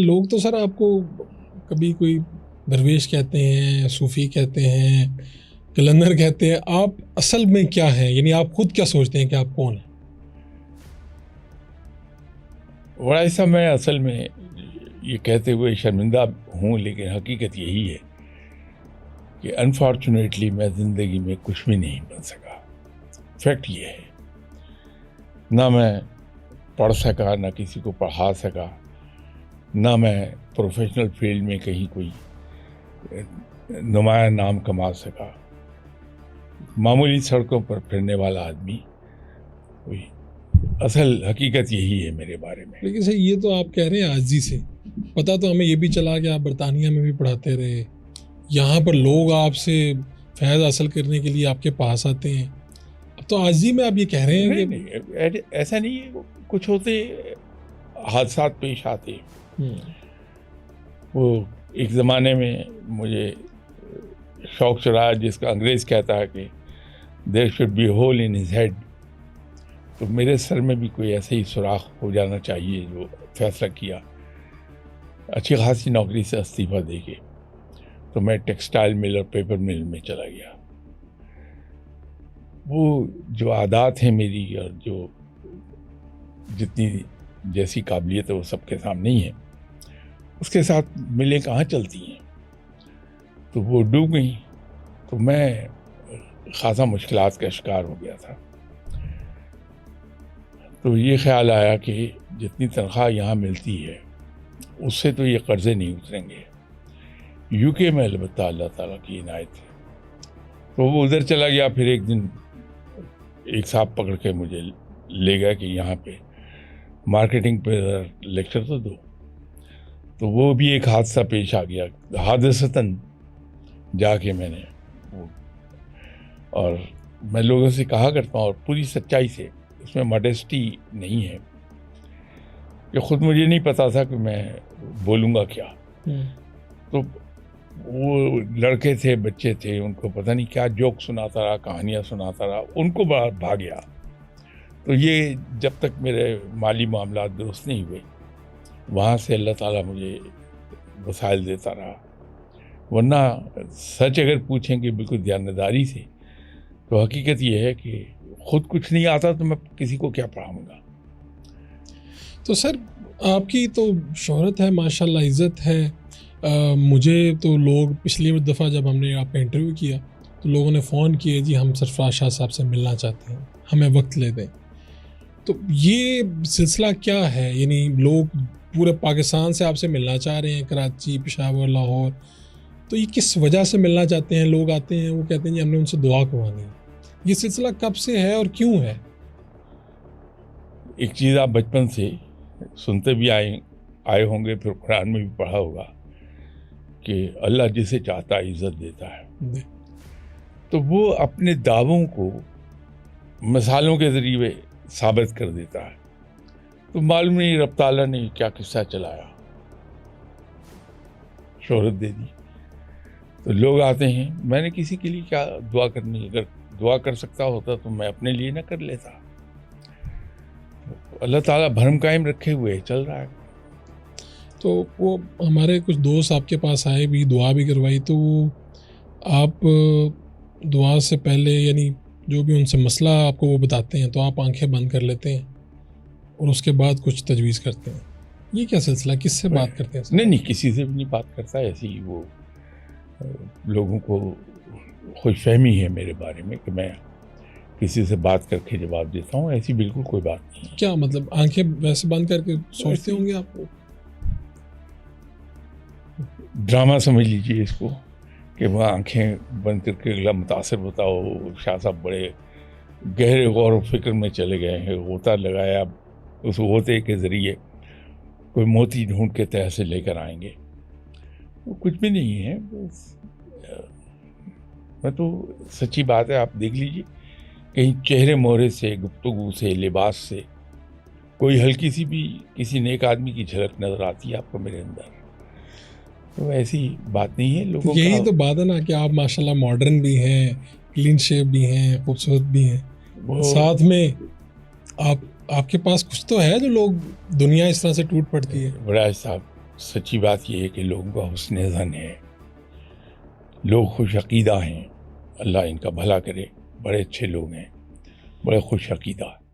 لوگ تو سر آپ کو کبھی کوئی درویش کہتے ہیں، صوفی کہتے ہیں، کلندر کہتے ہیں، آپ اصل میں کیا ہیں؟ یعنی آپ خود کیا سوچتے ہیں کہ آپ کون ہیں؟ اور ایسا میں اصل میں یہ کہتے ہوئے شرمندہ ہوں، لیکن حقیقت یہی ہے کہ انفارچونیٹلی میں زندگی میں کچھ بھی نہیں بن سکا. فیکٹ یہ ہے، نہ میں پڑھ سکا، نہ کسی کو پڑھا سکا، نہ میں پروفیشنل فیلڈ میں کہیں کوئی نمایاں نام کما سکا. معمولی سڑکوں پر پھرنے والا آدمی. کوئی اصل حقیقت یہی ہے میرے بارے میں. لیکن سر یہ تو آپ کہہ رہے ہیں عاجزی سے، پتہ تو ہمیں یہ بھی چلا کہ آپ برطانیہ میں بھی پڑھاتے رہے، یہاں پر لوگ آپ سے فیض حاصل کرنے کے لیے آپ کے پاس آتے ہیں، اب تو عاجزی میں آپ یہ کہہ رہے ہیں کہ نہیں، ایسا نہیں ہے. کچھ ہوتے حادثات پیش آتے. وہ ایک زمانے میں مجھے شوق چڑھا جس کا انگریز کہتا ہے کہ there should be hole in his head. تو میرے سر میں بھی کوئی ایسے ہی سوراخ ہو جانا چاہیے. جو فیصلہ کیا، اچھی خاصی نوکری سے استعفیٰ دے کے تو میں ٹیکسٹائل مل اور پیپر مل میں چلا گیا. وہ جو عادات ہیں میری اور جو جتنی جیسی قابلیت ہے وہ سب کے سامنے ہی ہے، اس کے ساتھ ملیں کہاں چلتی ہیں. تو وہ ڈوب گئیں. تو میں خاصا مشکلات کا شکار ہو گیا تھا. تو یہ خیال آیا کہ جتنی تنخواہ یہاں ملتی ہے اس سے تو یہ قرضے نہیں اتریں گے. یو کے میں البتہ اللہ تعالیٰ کی عنایت ہے. تو وہ ادھر چلا گیا. پھر ایک دن ایک صاحب پکڑ کے مجھے لے گیا کہ یہاں پہ مارکیٹنگ پہ لیکچر تو دو. تو وہ بھی ایک حادثہ پیش آ گیا. حادثتاً جا کے میں نے اور میں لوگوں سے کہا کرتا ہوں اور پوری سچائی سے، اس میں ماڈیسٹی نہیں ہے، کہ خود مجھے نہیں پتا تھا کہ میں بولوں گا کیا. تو وہ لڑکے تھے، بچے تھے، ان کو پتہ نہیں کیا جوک سناتا رہا، کہانیاں سناتا رہا، ان کو بھا گیا. تو یہ جب تک میرے مالی معاملات درست نہیں ہوئے، وہاں سے اللہ تعالیٰ مجھے وسائل دیتا رہا. ورنہ سچ اگر پوچھیں کہ بالکل دیانتداری سے، تو حقیقت یہ ہے کہ خود کچھ نہیں آتا تو میں کسی کو کیا پڑھاؤں گا. تو سر آپ کی تو شہرت ہے ماشاءاللہ، عزت ہے. مجھے تو لوگ پچھلی دفعہ جب ہم نے آپ کا انٹرویو کیا تو لوگوں نے فون کیے، جی ہم سرفراز شاہ صاحب سے ملنا چاہتے ہیں، ہمیں وقت لے دیں. تو یہ سلسلہ کیا ہے؟ یعنی لوگ پورے پاکستان سے آپ سے ملنا چاہ رہے ہیں، کراچی، پشاور، لاہور، تو یہ کس وجہ سے ملنا چاہتے ہیں؟ لوگ آتے ہیں، وہ کہتے ہیں جی ہم نے ان سے دعا کروانی ہے. یہ سلسلہ کب سے ہے اور کیوں ہے؟ ایک چیز آپ بچپن سے سنتے بھی آئے ہوں گے، پھر قرآن میں بھی پڑھا ہوگا کہ اللہ جسے چاہتا ہے عزت دیتا ہے. تو وہ اپنے دعووں کو مثالوں کے ذریعے ثابت کر دیتا ہے. تو معلوم نہیں رب تعالیٰ نے کیا قصہ چلایا، شہرت دے دی. تو لوگ آتے ہیں. میں نے کسی کے لیے کیا دعا کرنی؟ اگر دعا کر سکتا ہوتا تو میں اپنے لیے نہ کر لیتا. اللہ تعالیٰ بھرم قائم رکھے ہوئے چل رہا ہے. تو وہ ہمارے کچھ دوست آپ کے پاس آئے بھی، دعا بھی کروائی، تو آپ دعا سے پہلے یعنی جو بھی ان سے مسئلہ آپ کو وہ بتاتے ہیں تو آپ آنکھیں بند کر لیتے ہیں اور اس کے بعد کچھ تجویز کرتے ہیں. یہ کیا سلسلہ؟ کس سے بات کرتے ہیں؟ نہیں کسی سے بھی نہیں بات کرتا. ایسی ہی وہ لوگوں کو خوش فہمی ہے میرے بارے میں کہ میں کسی سے بات کر کے جواب دیتا ہوں. ایسی بالکل کوئی بات نہیں. کیا مطلب آنکھیں ویسے بند کر کے سوچتے ہوں گے آپ؟ ڈرامہ سمجھ لیجیے اس کو کہ وہ آنکھیں بند کر کے اگلا متاثر ہوتا ہو. شاہ صاحب بڑے گہرے غور و فکر میں چلے گئے ہیں، غوطہ لگایا، اس غوطے کے ذریعے کوئی موتی ڈھونڈ کے تہہ سے لے کر آئیں گے. کچھ بھی نہیں ہے. میں تو سچی بات ہے، آپ دیکھ لیجیے کہیں چہرے مہرے سے، گفتگو سے، لباس سے کوئی ہلکی سی بھی کسی نیک آدمی کی جھلک نظر آتی ہے آپ کو میرے اندر. تو ایسی بات نہیں ہے. لوگوں یہی تو بات ہے نا کہ آپ ماشاءاللہ ماڈرن بھی ہیں، کلین شیپ بھی ہیں، خوبصورت بھی ہیں، ساتھ میں آپ کے پاس کچھ تو ہے جو لوگ دنیا اس طرح سے ٹوٹ پڑتی ہے. براج صاحب سچی بات یہ ہے کہ لوگوں کا حسن ظن ہے، لوگ خوش عقیدہ ہیں، اللہ ان کا بھلا کرے، بڑے اچھے لوگ ہیں، بڑے خوش عقیدہ.